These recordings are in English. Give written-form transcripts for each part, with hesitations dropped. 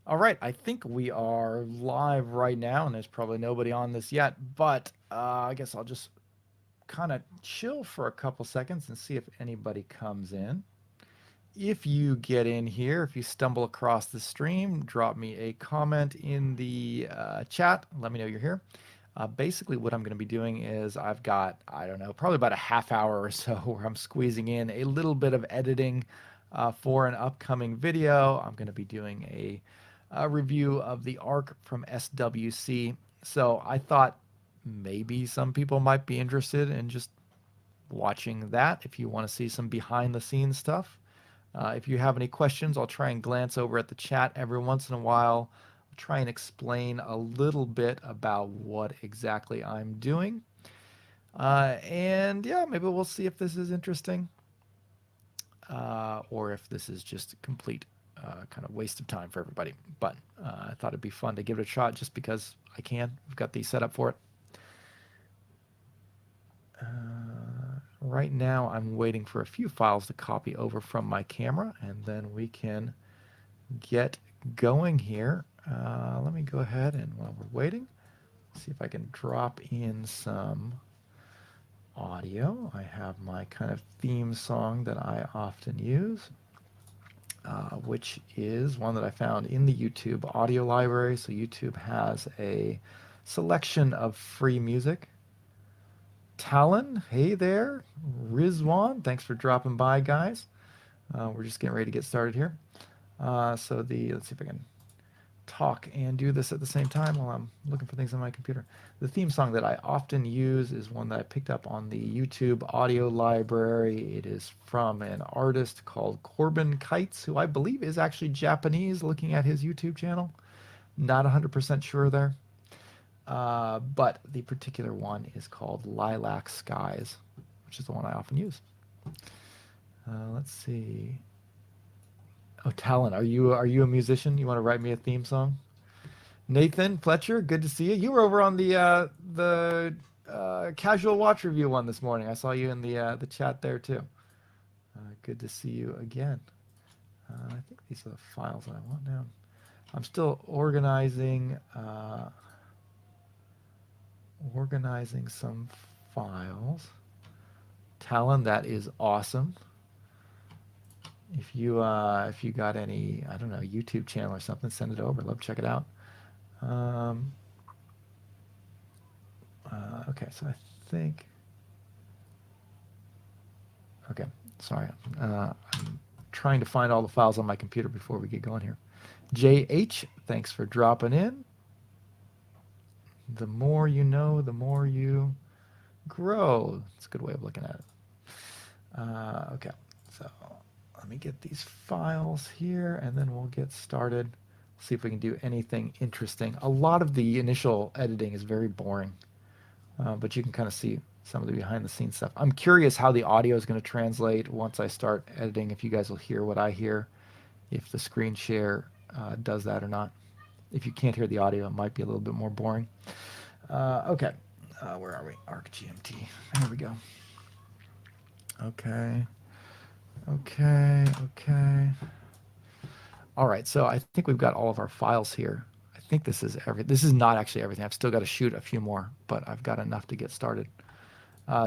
All right, I think we are live right now, and there's probably nobody on this yet, but I guess I'll just kind of chill for a couple seconds and see if anybody comes in. If you get in here, if you stumble across the stream, drop me a comment in the chat. Let me know you're here. Basically, what I'm going to be doing is I've got, I don't know, probably about a half hour or so where I'm squeezing in a little bit of editing for an upcoming video. I'm going to be doing a review of the ARC from SWC. So I thought maybe some people might be interested in just watching that if you want to see some behind the scenes stuff. If you have any questions, I'll try and glance over at the chat every once in a while. I'll try and explain a little bit about what exactly I'm doing. And yeah, maybe we'll see if this is interesting or if this is just a complete kind of waste of time for everybody. But I thought it'd be fun to give it a shot just because I can. We've got the setup for it. Right now, I'm waiting for a few files to copy over from my camera, and then we can get going here. Let me go ahead and while we're waiting, see if I can drop in some audio. I have my kind of theme song that I often use, which is one that I found in the YouTube audio library. So YouTube has a selection of free music. Talon, hey there. Rizwan, thanks for dropping by, guys. We're just getting ready to get started here. Let's see if I can talk and do this at the same time while I'm looking for things on my computer. The theme song that I often use is one that I picked up on the YouTube audio library. It is from an artist called Corbin Kites, who I believe is actually Japanese, looking at his YouTube channel. Not 100% sure there. But the particular one is called Lilac Skies, which is the one I often use. Let's see. Oh, Talon, are you a musician? You want to write me a theme song? Nathan Fletcher, good to see you. You were over on the Casual Watch Review one this morning. I saw you in the chat there too. Good to see you again. I think these are the files that I want now. I'm still organizing some files. Talon, that is awesome. If you got any, I don't know, YouTube channel or something, send it over. Love to check it out. Okay, so I think. Okay, sorry. I'm trying to find all the files on my computer before we get going here. JH, thanks for dropping in. The more you know, the more you grow. It's a good way of looking at it. Okay, so let me get these files here, and then we'll get started. See if we can do anything interesting. A lot of the initial editing is very boring, but you can kind of see some of the behind the scenes stuff. I'm curious how the audio is going to translate once I start editing, if you guys will hear what I hear, if the screen share does that or not. If you can't hear the audio, it might be a little bit more boring. Okay, where are we? ArcGMT. There we go. Okay. All right, so I think we've got all of our files here. I think this is this is not actually everything. I've still got to shoot a few more, but I've got enough to get started.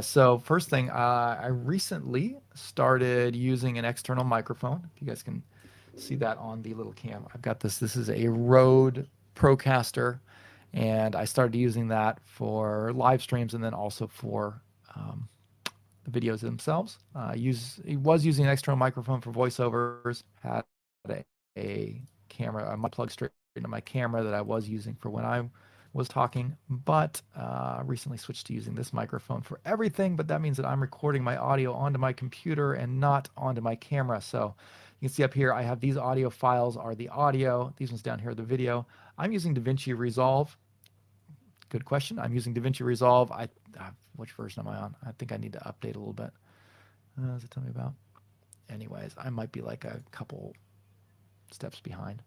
So first thing, I recently started using an external microphone. If you guys can see that on the little cam. I've got this. This is a Rode Procaster, and I started using that for live streams and then also for the videos themselves. He was using an external microphone for voiceovers, had a camera, a plug straight into my camera that I was using for when I was talking, but recently switched to using this microphone for everything, but that means that I'm recording my audio onto my computer and not onto my camera. So you can see up here, I have these audio files are the audio. These ones down here are the video. I'm using DaVinci Resolve. Good question. I'm using DaVinci Resolve. Which version am I on? I think I need to update a little bit. Does it tell me about? Anyways, I might be like a couple steps behind.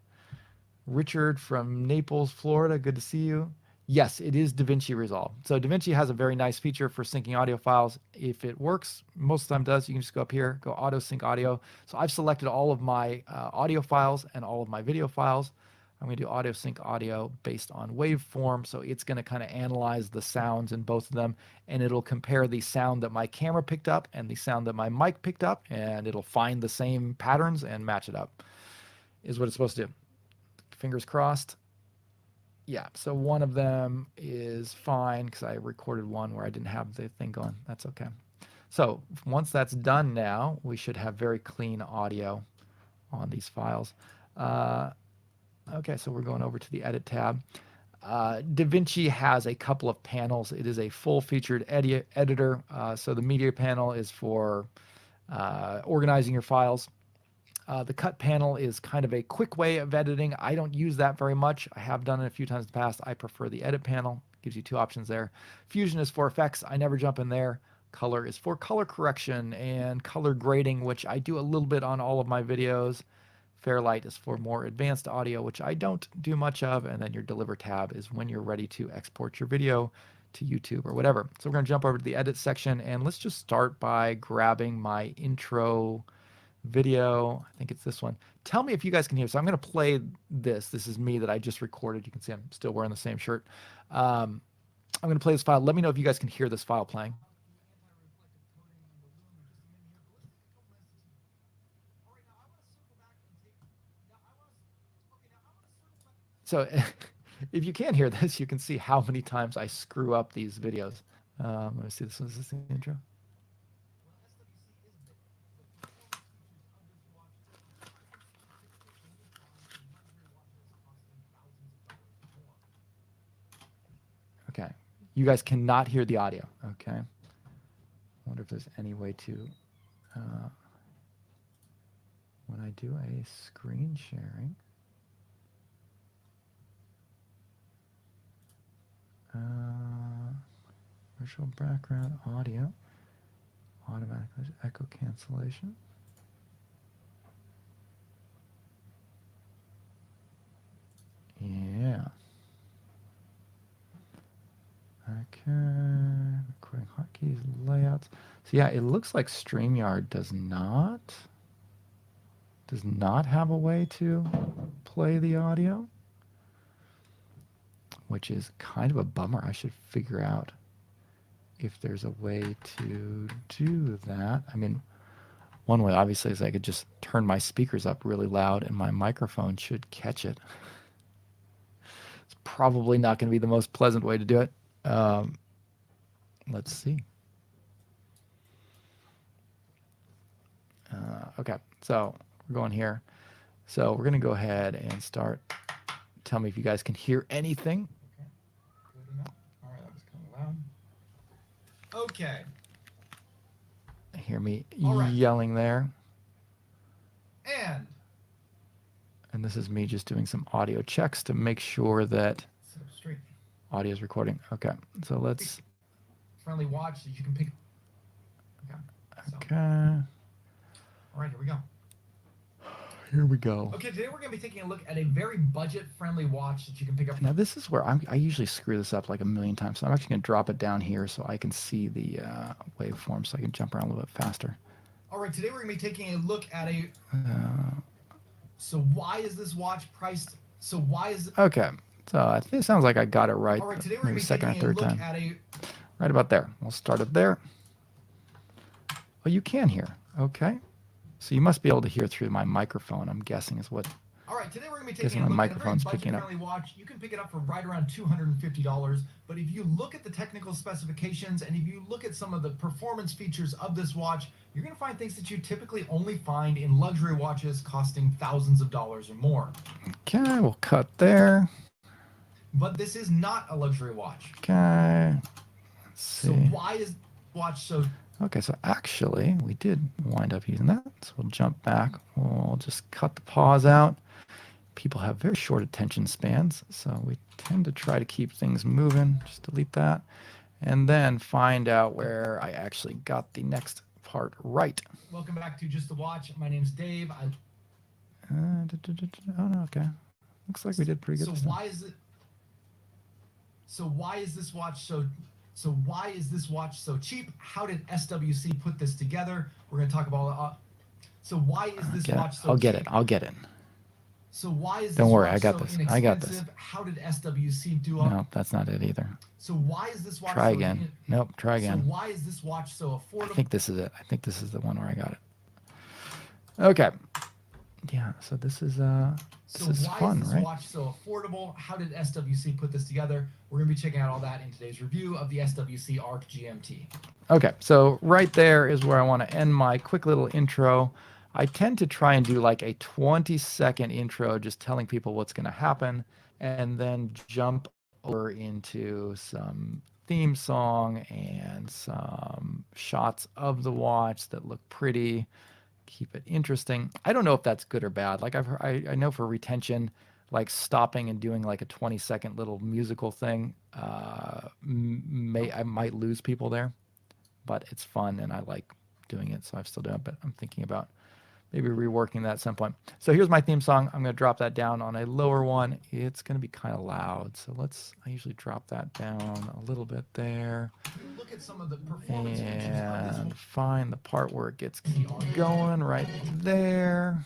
Richard from Naples, Florida. Good to see you. Yes, it is DaVinci Resolve. So DaVinci has a very nice feature for syncing audio files. If it works, most of the time does, you can just go up here, go auto sync audio. So I've selected all of my audio files and all of my video files. I'm going to do audio sync audio based on waveform. So it's going to kind of analyze the sounds in both of them, and it'll compare the sound that my camera picked up and the sound that my mic picked up, and it'll find the same patterns and match it up, is what it's supposed to do. Fingers crossed. Yeah, so one of them is fine because I recorded one where I didn't have the thing going. That's okay. So once that's done now, we should have very clean audio on these files. Okay, so we're going over to the Edit tab. DaVinci has a couple of panels. It is a full-featured editor. So the Media panel is for organizing your files. The Cut panel is kind of a quick way of editing. I don't use that very much. I have done it a few times in the past. I prefer the Edit panel. Gives you two options there. Fusion is for effects. I never jump in there. Color is for color correction and color grading, which I do a little bit on all of my videos. Fairlight is for more advanced audio, which I don't do much of. And then your Deliver tab is when you're ready to export your video to YouTube or whatever. So we're going to jump over to the Edit section, and let's just start by grabbing my intro video. I think it's this one. Tell me if you guys can hear. So I'm going to play this. This is me that I just recorded. You can see I'm still wearing the same shirt. I'm going to play this file. Let me know if you guys can hear this file playing. So if you can't hear this, you can see how many times I screw up these videos. Let me see. This is the intro. Okay. You guys cannot hear the audio. Okay. I wonder if there's any way to, when I do a screen sharing, virtual background audio, automatic echo cancellation. Yeah. Okay. Recording hotkeys, layouts. So yeah, it looks like StreamYard does not have a way to play the audio, which is kind of a bummer. I should figure out if there's a way to do that. I mean, one way obviously is I could just turn my speakers up really loud and my microphone should catch it. It's probably not going to be the most pleasant way to do it. Let's see. Okay, so we're going here. So we're going to go ahead and start. Tell me if you guys can hear anything. Okay, good enough. All right, that was kind of loud. Okay. Hear me right. yelling there. And this is me just doing some audio checks to make sure that sit up straight. Audio is recording. Okay, so let's. Friendly watch that you can pick. Okay. So. Okay. All right, here we go. Here we go. Okay, today we're going to be taking a look at a very budget-friendly watch that you can pick up. Now this is where I usually screw this up like a million times. So I'm actually going to drop it down here so I can see the waveform, so I can jump around a little bit faster. All right, today we're going to be taking a look at a. So why is this watch priced? So why is it? Okay, so I think it sounds like I got it right. All right, today we're going to be second or taking third a look time. at a. Right about there. We'll start it there. Oh, you can hear. Okay. So you must be able to hear through my microphone, I'm guessing is what. All right, today we're going to be taking my a look microphone's at a very picking up. budget-friendly watch. You can pick it up for right around $250. But if you look at the technical specifications and if you look at some of the performance features of this watch, you're going to find things that you typically only find in luxury watches costing thousands of dollars or more. Okay, we'll cut there. But this is not a luxury watch. Okay. Let's see. So why is the watch so... Okay, so actually, we did wind up using that. So we'll jump back. We'll just cut the pause out. People have very short attention spans, so we tend to try to keep things moving. Just delete that. And then find out where I actually got the next part right. Welcome back to Just the Watch. My name's Dave. Oh, no, okay. Looks like we did pretty good. So why is it... So why is this watch so cheap? How did SWC put this together? We're going to talk about. So why is this watch so cheap? I'll get it. So why is Don't this worry, I watch got so this. I got this. inexpensive? How did SWC do up? No, that's not it either. So why is this watch Try so again. Nope, try again. So why is this watch so I affordable? think this is it. I think this is the one where I got it. Okay. Yeah, so this is So why fun, is this right? watch so affordable? How did SWC put this together? We're going to be checking out all that in today's review of the SWC ARC GMT. Okay, so right there is where I want to end my quick little intro. I tend to try and do like a 20-second intro, just telling people what's going to happen, and then jump over into some theme song and some shots of the watch that look pretty. Keep it interesting. I don't know if that's good or bad. Like I know for retention, like stopping and doing like a 20-second little musical thing, I might lose people there, but it's fun and I like doing it, so I've still done it. But I'm thinking about maybe reworking that at some point. So here's my theme song. I'm going to drop that down on a lower one. It's going to be kind of loud, so I usually drop that down a little bit there. Look at some of the performance And find the part where it gets going right there.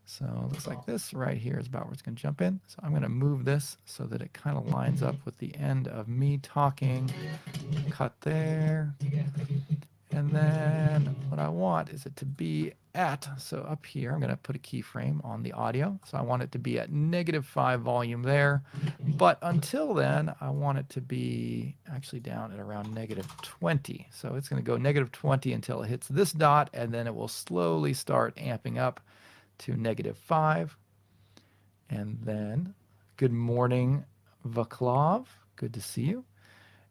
So it looks like this right here is about where it's going to jump in. So I'm going to move this so that it kind of lines up with the end of me talking. Cut there. And then what I want is it to be at, so up here, I'm going to put a keyframe on the audio. So I want it to be at -5 volume there. But until then, I want it to be actually down at around -20. So it's going to go -20 until it hits this dot, and then it will slowly start amping up to -5. And then, good morning, Vaclav. Good to see you.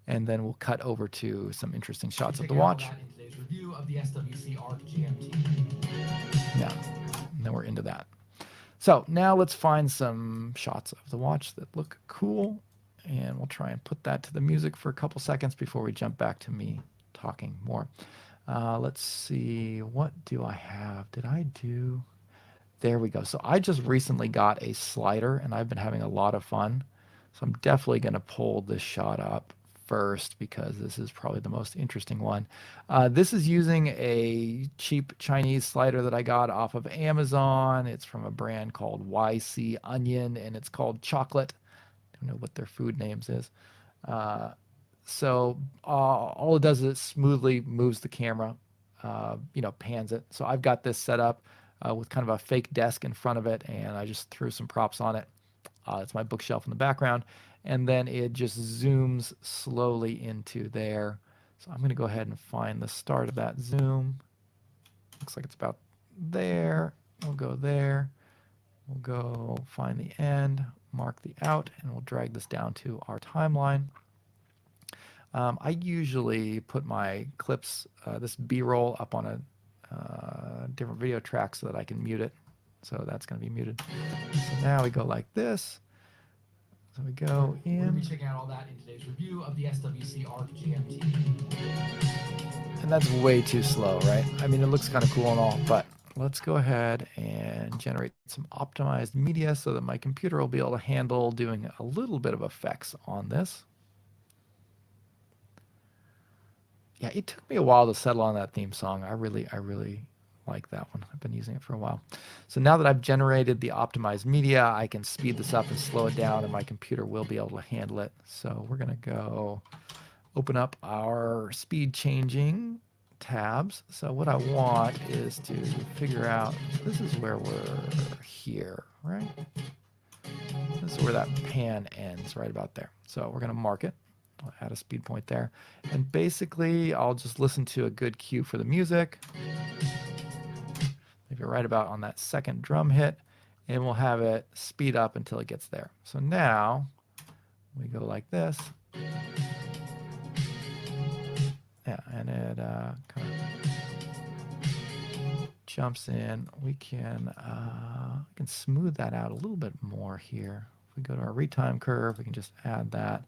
And then we'll cut over to some interesting shots of the watch. Review of the SWC ARC GMT. Yeah, and then we're into that. So now let's find some shots of the watch that look cool, and we'll try and put that to the music for a couple seconds before we jump back to me talking more. Let's see, what do I have? Did I do? There we go. So I just recently got a slider, and I've been having a lot of fun. So I'm definitely going to pull this shot up first because this is probably the most interesting one. This is using a cheap Chinese slider that I got off of Amazon. It's from a brand called YC Onion, and it's called Chocolate. I don't know what their food names is. So all it does is it smoothly moves the camera, pans it. So I've got this set up with kind of a fake desk in front of it, and I just threw some props on it. It's my bookshelf in the background. And then it just zooms slowly into there. So I'm going to go ahead and find the start of that zoom. Looks like it's about there. We'll go there. We'll go find the end, mark the out, and we'll drag this down to our timeline. I usually put my clips, this B-roll, up on a different video track so that I can mute it. So that's going to be muted. So now we go like this. So we go in. We're going to be checking out all that in today's review of the SWC ARC GMT. And that's way too slow, right? I mean, it looks kind of cool and all, but let's go ahead and generate some optimized media so that my computer will be able to handle doing a little bit of effects on this. Yeah, it took me a while to settle on that theme song. I really like that one. I've been using it for a while. So now that I've generated the optimized media, I can speed this up and slow it down, and my computer will be able to handle it. So we're going to go open up our speed changing tabs. So what I want is to figure out, this is where we're here, right? This is where that pan ends, right about there. So we're going to mark it. I'll add a speed point there. And basically, I'll just listen to a good cue for the music. Maybe right about on that second drum hit, and we'll have it speed up until it gets there. So now we go like this. Yeah, and it kind of jumps in. We can smooth that out a little bit more here. If we go to our retime curve, we can just add that.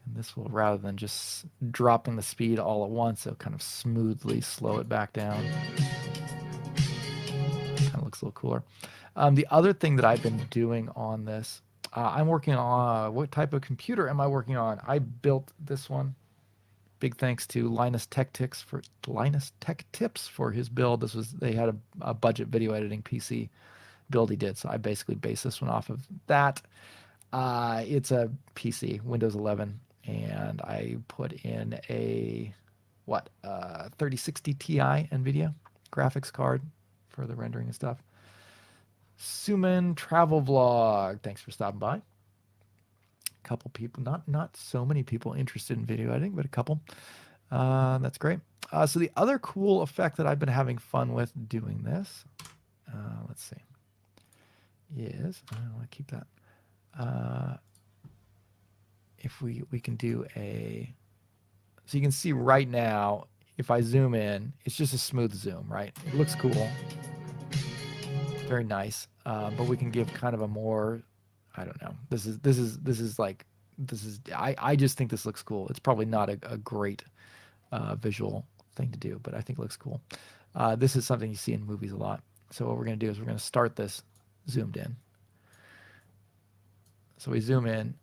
And this will, rather than just dropping the speed all at once, it'll kind of smoothly slow it back down. Kind of looks a little cooler. The other thing that I've been doing on this, I'm working on, what type of computer am I working on? I built this one. Big thanks to Linus Tech Tips for his build. They had a budget video editing PC, build he did. So I basically based this one off of that. It's a PC, Windows 11, and I put in a 3060 Ti NVIDIA graphics card for the rendering and stuff. Suman Travel Vlog, thanks for stopping by. A couple people, not so many people interested in video editing, but a couple. That's great. So the other cool effect that I've been having fun with doing this, let's see, is, I want to keep that. If we can do a, so you can see right now, if I zoom in, it's just a smooth zoom, right? It looks cool. Very nice. But we can give kind of a more, I don't know. I just think this looks cool. It's probably not a great visual thing to do, but I think it looks cool. This is something you see in movies a lot. So what we're going to do is we're going to start this zoomed in. So we zoom in.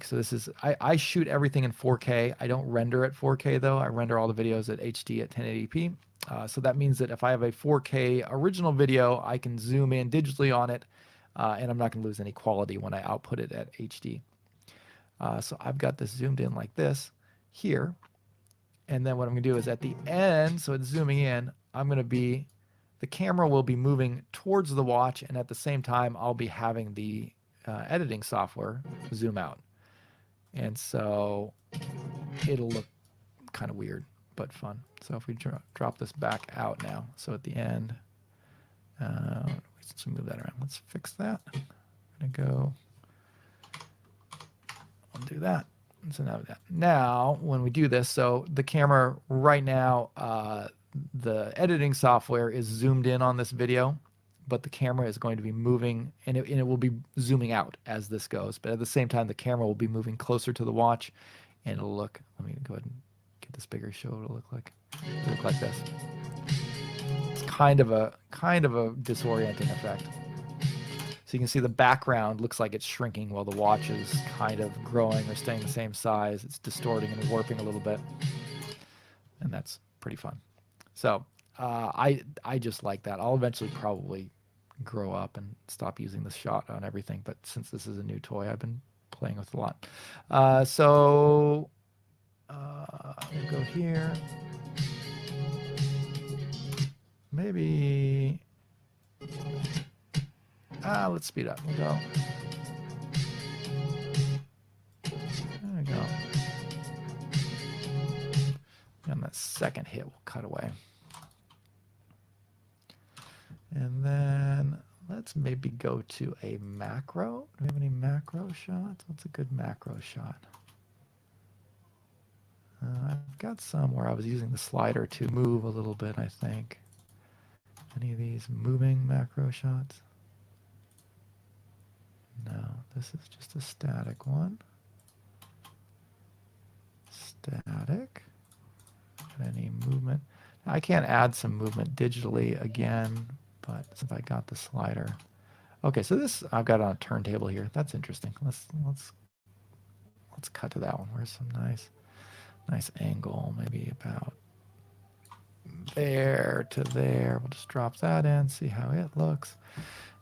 So this is, I shoot everything in 4K. I don't render at 4K though. I render all the videos at HD at 1080p. So that means that if I have a 4K original video, I can zoom in digitally on it, and I'm not going to lose any quality when I output it at HD. So I've got this zoomed in like this here. And then what I'm going to do is at the end, so it's zooming in, the camera will be moving towards the watch, and at the same time, I'll be having the editing software zoom out. And so it'll look kind of weird, but fun. So if we drop this back out now, so at the end, let's move that around. Let's fix that. I'm going to go, I'll do that. So now when we do this, so the camera right now, the editing software is zoomed in on this video, but the camera is going to be moving, and it will be zooming out as this goes. But at the same time, the camera will be moving closer to the watch, and it'll look, let me go ahead and get this bigger, show what it'll look like. It'll look like this. It's kind of a disorienting effect. So you can see the background looks like it's shrinking while the watch is kind of growing or staying the same size. It's distorting and warping a little bit. And that's pretty fun. So I just like that. I'll eventually probably grow up and stop using this shot on everything. But since this is a new toy, I've been playing with a lot. We'll go here. Maybe... let's speed up. We'll go. There we go. And that second hit will cut away. And then let's maybe go to a macro. Do we have any macro shots? What's a good macro shot? I've got some where I was using the slider to move a little bit, I think. Any of these moving macro shots? No, this is just a static one. Static. Any movement? I can't add some movement digitally again, but since I got the slider. Okay, so this I've got on a turntable here. That's interesting. Let's cut to that one. Where's some nice angle, maybe about there to there. We'll just drop that in, see how it looks,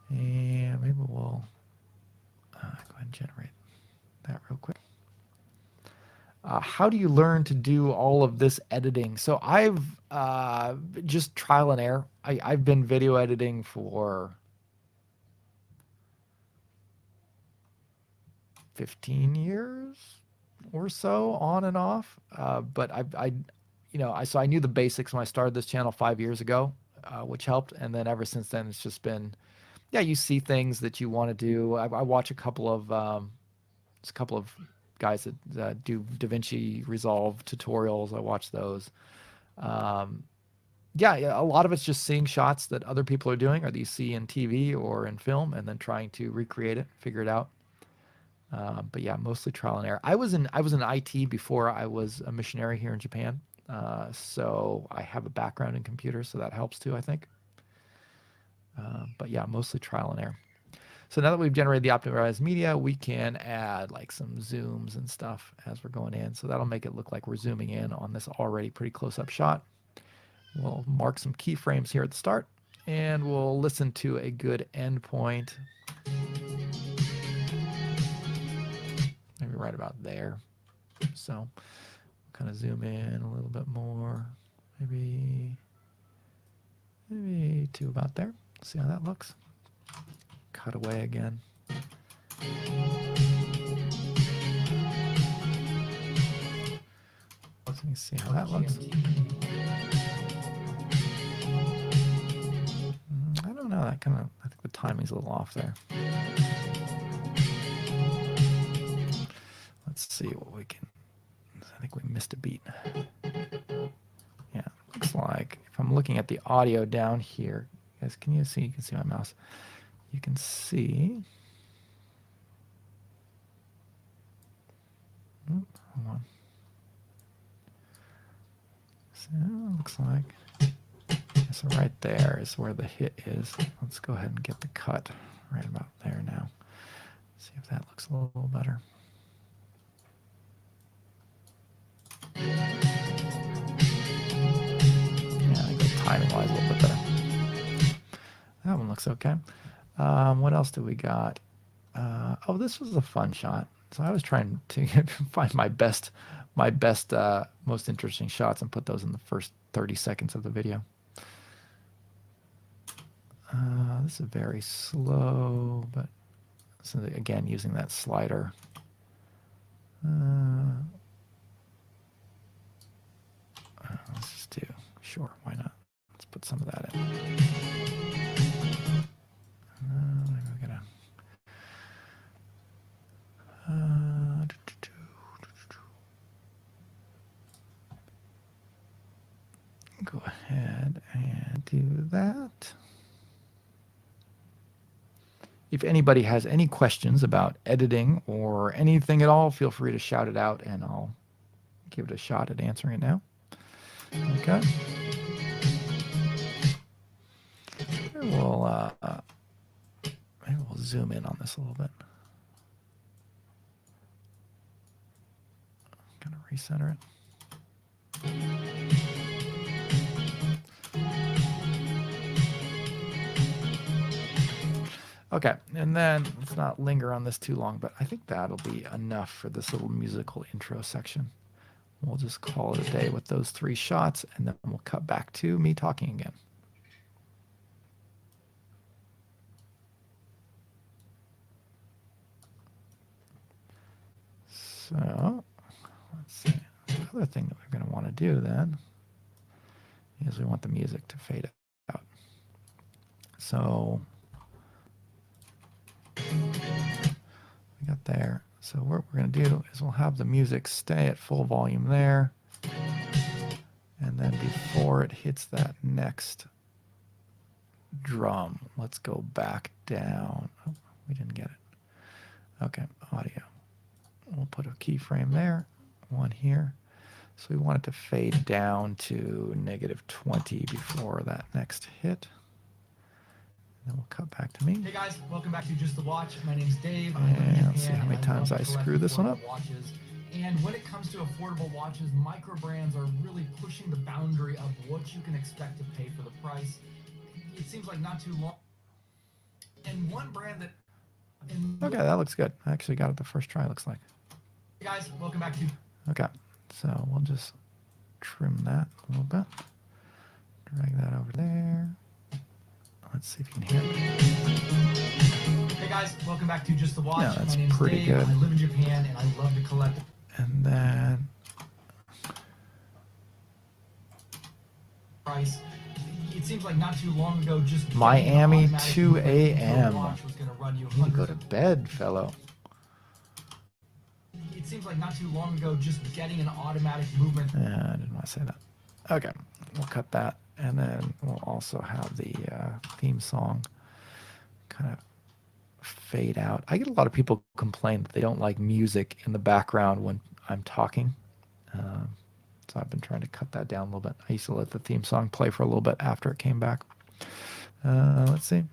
and maybe we'll go ahead and generate that real quick. How do you learn to do all of this editing? So I've just trial and error. I've been video editing for 15 years or so, on and off. But so I knew the basics when I started this channel 5 years ago, which helped. And then ever since then, it's just been, yeah, you see things that you want to do. I watch a couple of guys that do DaVinci Resolve tutorials. I watch those. Yeah, a lot of it's just seeing shots that other people are doing, or that you see in TV or in film, and then trying to recreate it, figure it out. But yeah, mostly trial and error. I was in IT before I was a missionary here in Japan, so I have a background in computers, so that helps too, I think. But yeah, mostly trial and error. So now that we've generated the optimized media, we can add like some zooms and stuff as we're going in. So that'll make it look like we're zooming in on this already pretty close-up shot. We'll mark some keyframes here at the start, And we'll listen to a good endpoint. Maybe right about there. So kind of zoom in a little bit more. Maybe to about there. See how that looks. Cut away again. Let me see how that looks. I don't know. That kind of, I think the timing's a little off there. Let's see what we can. I think we missed a beat. Yeah, looks like if I'm looking at the audio down here, guys, can you see? You can see my mouse. You can see. Hold on. So it looks like. So right there is where the hit is. Let's go ahead and get the cut right about there now. See if that looks a little better. Yeah, I think the timing-wise a little bit better. That one looks okay. What else do we got? Oh, this was a fun shot. So I was trying to find my best, most interesting shots and put those in the first 30 seconds of the video. This is very slow, but so again, using that slider. Let's just do, sure, why not? Let's put some of that in. Maybe we're gonna. Go ahead and do that. If anybody has any questions about editing or anything at all, feel free to shout it out and I'll give it a shot at answering it now. Okay. Maybe we'll zoom in on this a little bit. Kind of recenter it. Okay, and then let's not linger on this too long, but I think that'll be enough for this little musical intro section. We'll just call it a day with those 3 shots, and then we'll cut back to me talking again. So let's see. The other thing that we're going to want to do then is we want the music to fade out. So we got there. So what we're going to do is we'll have the music stay at full volume there. And then before it hits that next drum, let's go back down. Oh, we didn't get it. Okay, audio. We'll put a keyframe there, one here. So we want it to fade down to -20 before that next hit. And then we'll cut back to me. Hey guys, welcome back to Just the Watch. My name's Dave. And let's see how many times I screw this one up. Watches. And when it comes to affordable watches, micro brands are really pushing the boundary of what you can expect to pay for the price. It seems like not too long. And one brand that... Okay, that looks good. I actually got it the first try, looks like. Hey guys, welcome back to... Okay, so we'll just trim that a little bit. Drag that over there. Let's see if you can hear it. Hey guys, welcome back to Just the Watch. Yeah, that's My name's pretty Dave. good. I live in Japan and I love to collect. And then Price. It seems like not too long ago, just Miami 2 a.m. watch was going to run you You need to go to bed, fellow. It seems like not too long ago, just getting an automatic movement. Yeah, I didn't want to say that. Okay, we'll cut that. And then we'll also have the theme song kind of fade out. I get a lot of people complain that they don't like music in the background when I'm talking. So I've been trying to cut that down a little bit. I used to let the theme song play for a little bit after it came back. Let's see.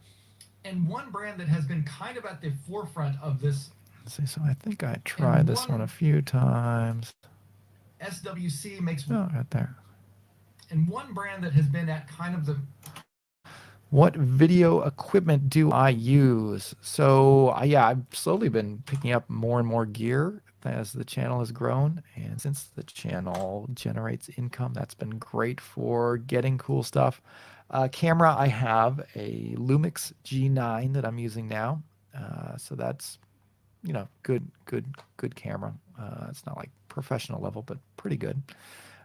And one brand that has been kind of at the forefront of this. Let's see, so I think I tried this one a few times. SWC makes... Oh, right there. And one brand that has been at kind of the... What video equipment do I use? So, yeah, I've slowly been picking up more and more gear as the channel has grown. And since the channel generates income, that's been great for getting cool stuff. Camera, I have a Lumix G9 that I'm using now. So that's, good camera. It's not like professional level, but pretty good.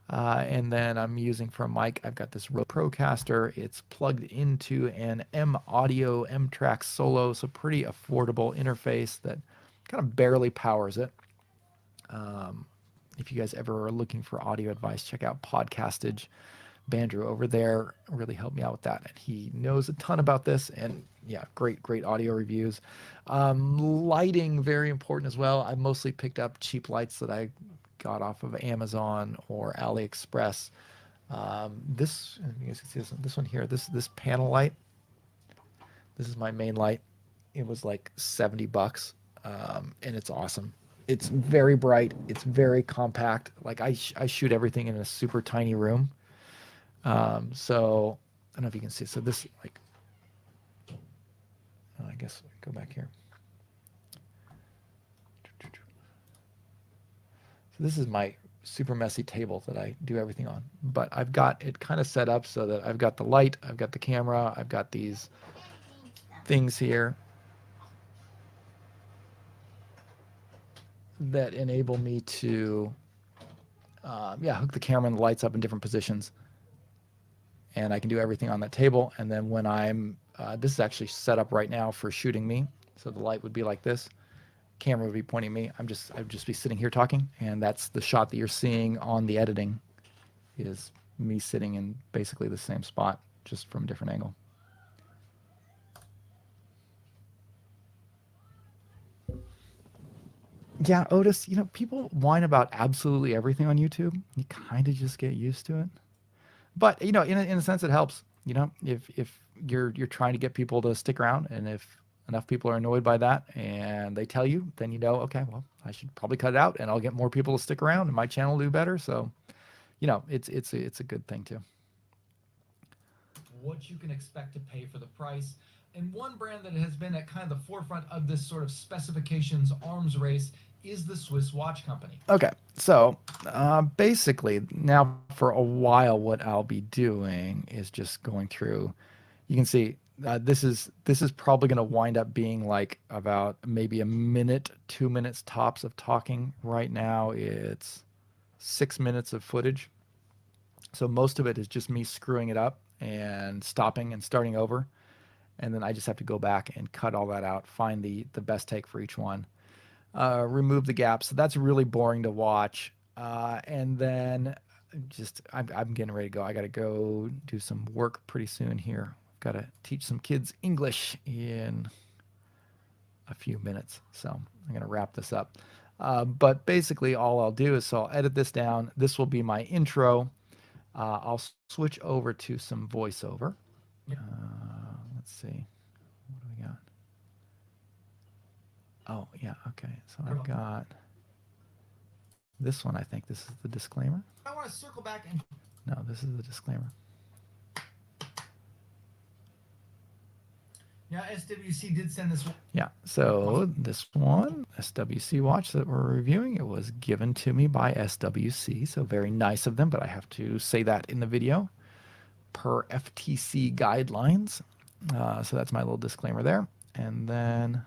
And then I'm using for a mic, I've got this Rode Procaster. It's plugged into an M Audio M-Track Solo, so pretty affordable interface that kind of barely powers it. If you guys ever are looking for audio advice, check out Podcastage. Bandrew over there really helped me out with that, and he knows a ton about this. And yeah, great audio reviews. Lighting, very important as well. I mostly picked up cheap lights that I got off of Amazon or AliExpress. This, you guys can see this one here. This panel light. This is my main light. It was like $70, and it's awesome. It's very bright. It's very compact. Like I shoot everything in a super tiny room. So I don't know if you can see. So this, like, I guess go back here. So this is my super messy table that I do everything on, but I've got it kind of set up so that I've got the light, I've got the camera, I've got these things here that enable me to, hook the camera and the lights up in different positions. And I can do everything on that table. And then when I'm, this is actually set up right now for shooting me. So the light would be like this. Camera would be pointing me. I'd just be sitting here talking. And that's the shot that you're seeing on the editing, is me sitting in basically the same spot, just from a different angle. Yeah, Otis, people whine about absolutely everything on YouTube. You kind of just get used to it. But in a sense, it helps. If you're trying to get people to stick around, and if enough people are annoyed by that and they tell you, then okay, well, I should probably cut it out, and I'll get more people to stick around, and my channel will do better. So, it's a good thing too. What you can expect to pay for the price. And one brand that has been at kind of the forefront of this sort of specifications arms race is the Swiss Watch Company. Okay, so basically now for a while, what I'll be doing is just going through. You can see this is probably going to wind up being like about maybe a minute, 2 minutes tops of talking. Right now it's 6 minutes of footage, so most of it is just me screwing it up and stopping and starting over, and then I just have to go back and cut all that out, find the best take for each one. Remove the gaps. So that's really boring to watch. And then I'm getting ready to go. I got to go do some work pretty soon here. I've got to teach some kids English in a few minutes. So I'm going to wrap this up. But basically all I'll do is, so I'll edit this down. This will be my intro. I'll switch over to some voiceover. Let's see. What do we got? Oh, yeah, okay. So I've got this one. I think this is the disclaimer. I want to circle back and... No, this is the disclaimer. Now, SWC did send this one. Yeah, so this one, SWC watch that we're reviewing, it was given to me by SWC, so very nice of them, but I have to say that in the video per FTC guidelines. So that's my little disclaimer there. And then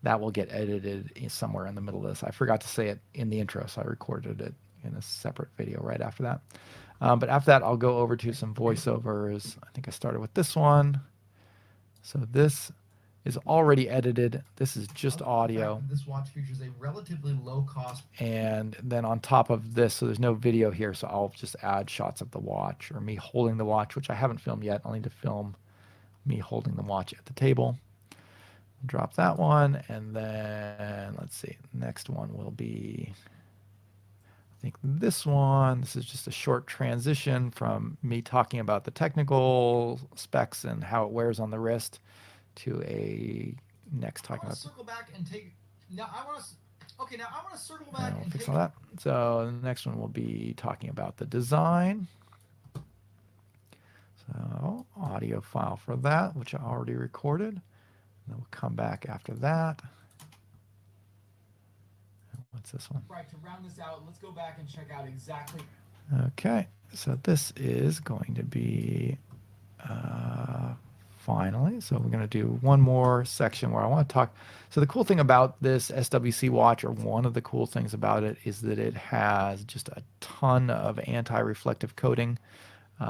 that will get edited somewhere in the middle of this. I forgot to say it in the intro, so I recorded it in a separate video right after that. But after that, I'll go over to some voiceovers. I think I started with this one. So this is already edited. This is just audio. This watch features a relatively low cost. And then on top of this, so there's no video here, so I'll just add shots of the watch or me holding the watch, which I haven't filmed yet. I'll need to film me holding the watch at the table. Drop that one, and then let's see, next one will be, I think this one. This is just a short transition from me talking about the technical specs and how it wears on the wrist to a next talking about. Circle back and take. Now I want to. Okay, now I want to circle back and fix take all that. So the next one will be talking about the design. So So audio file for that, which I already recorded. And then we'll come back after that. What's this one? Right, to round this out, let's go back and check out exactly. Okay, so this is going to be finally. So we're going to do one more section where I want to talk. So the cool thing about this SWC watch, or one of the cool things about it, is that it has just a ton of anti-reflective coating,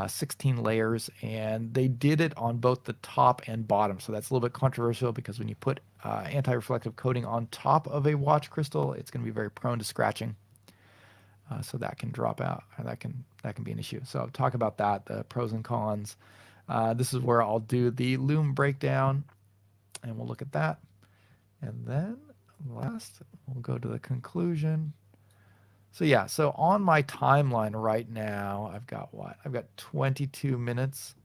16 layers, and they did it on both the top and bottom. So that's a little bit controversial because when you put anti-reflective coating on top of a watch crystal, it's going to be very prone to scratching. So that can drop out, or that can be an issue. So talk about that, the pros and cons. This is where I'll do the lume breakdown, and we'll look at that. And then last, we'll go to the conclusion. So yeah, so on my timeline right now, I've got what? I've got 22 minutes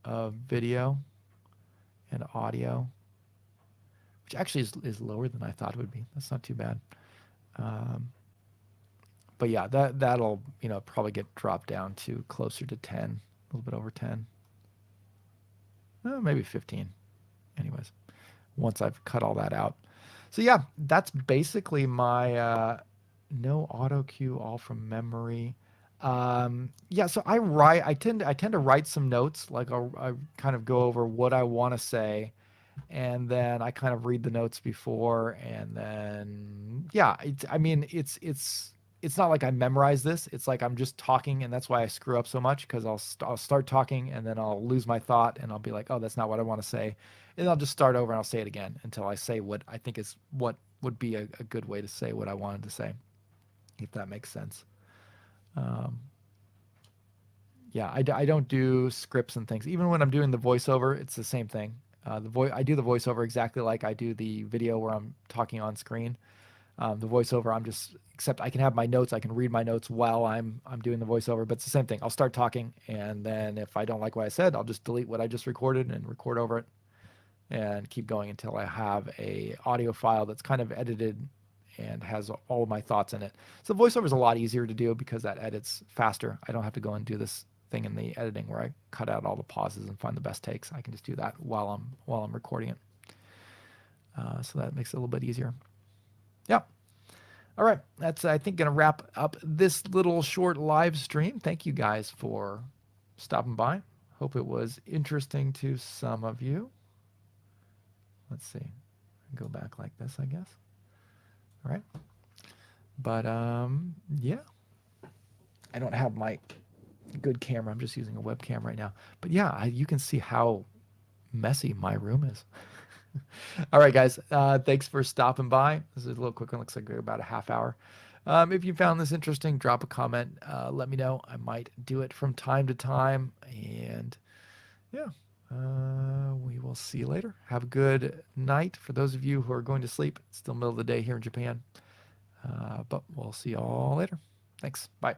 of video and audio, which actually is lower than I thought it would be. That's not too bad. But yeah, that'll, you know, probably get dropped down to closer to 10, a little bit over 10. Maybe 15. Anyways, once I've cut all that out. So yeah, that's basically my no auto cue, all from memory. Yeah, so I tend to write some notes. Like I kind of go over what I want to say, and then I kind of read the notes before, and then yeah, it's not like I memorize this. It's like I'm just talking, and that's why I screw up so much, because I'll start talking and then I'll lose my thought and I'll be like, oh, that's not what I want to say, and I'll just start over and I'll say it again until I say what I think is what would be a good way to say what I wanted to say, if that makes sense. Yeah, I don't do scripts and things. Even when I'm doing the voiceover, it's the same thing. I do the voiceover exactly like I do the video where I'm talking on screen. The voiceover, except I can have my notes. I can read my notes while I'm doing the voiceover, but it's the same thing. I'll start talking, and then if I don't like what I said, I'll just delete what I just recorded and record over it, and keep going until I have a audio file that's kind of edited and has all of my thoughts in it. So the voiceover is a lot easier to do because that edits faster. I don't have to go and do this thing in the editing where I cut out all the pauses and find the best takes. I can just do that while I'm recording it. So that makes it a little bit easier. Yeah. All right. That's, I think, going to wrap up this little short live stream. Thank you guys for stopping by. Hope it was interesting to some of you. Let's see. Go back like this, I guess. All right. But yeah. I don't have my good camera. I'm just using a webcam right now. But yeah, you can see how messy my room is. All right, guys. Thanks for stopping by. This is a little quick one. Looks like about a half hour. If you found this interesting, drop a comment. Let me know. I might do it from time to time. And yeah, we will see you later. Have a good night. For those of you who are going to sleep, it's still middle of the day here in Japan. But we'll see you all later. Thanks. Bye.